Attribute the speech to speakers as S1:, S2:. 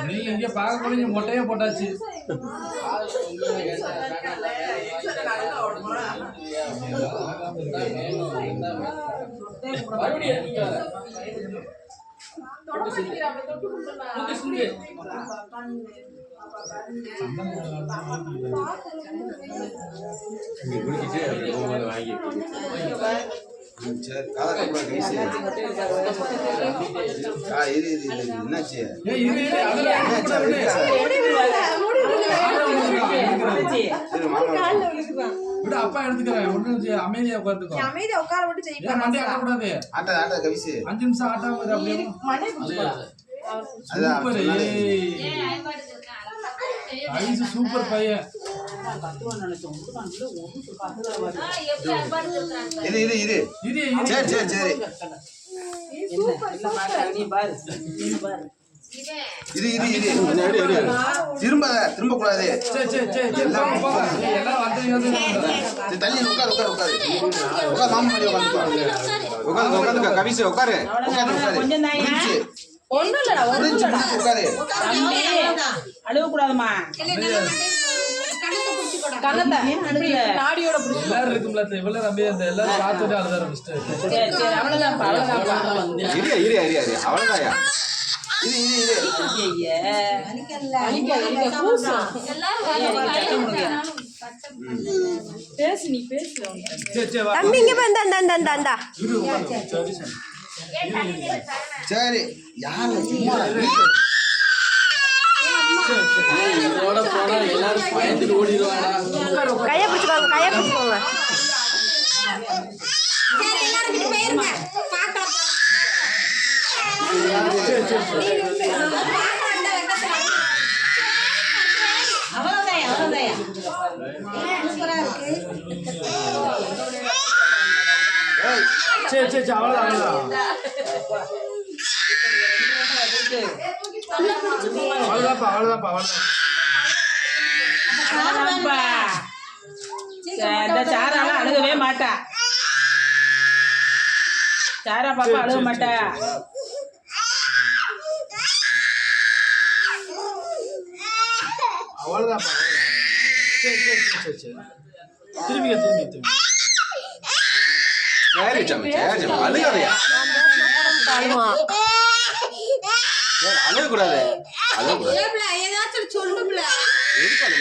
S1: நீங்க இங்க பார்க்க போனீங்க மொட்டையே போட்டாச்சு. அப்பா எடுத்துக்கிறேன். ஒண்ணு அமைதியா உட்கார்ந்துக்கோ.
S2: அமைதியா உட்கார விட்டு செய்ய
S1: மண்டே ஆட்ட கூடாது.
S3: ஆட்ட ஆட்ட கவிசி
S1: 5 நிமிஷம் ஆட்டாம இரு அப்படியே. சூப்பர். ஐஸ் சூப்பர் பையன்.
S3: இரு சரி திரும்ப கூடாது. தள்ளி உட்காரு மாமா மாதிரி உட்காந்து கவிசி உட்காரு
S4: அழுவக்கூடாதுமா.
S1: எல்லாரும் இருக்கும்ல இவ்வளவு நம்பி அந்த எல்லாரும் பார்த்துட்டு அழுத ஆரம்பிச்சிட்டு.
S3: அவ்வளவுதாயா சரி யாரு
S1: எல்லாரும் பயந்துட்டு ஓடிடுவாங்க.
S2: கைய பிடிச்சுக்கோங்க.
S1: சரி அவ்வளவுதான்.
S4: சாரால அழுகவே மாட்டா. சாரா பாப்பா அழுக மாட்டா.
S1: அவ்வளவுதான். சரி திரும்பி
S3: அழுகக்கூடாது.
S2: ஏதாச்சும் சொல்லு.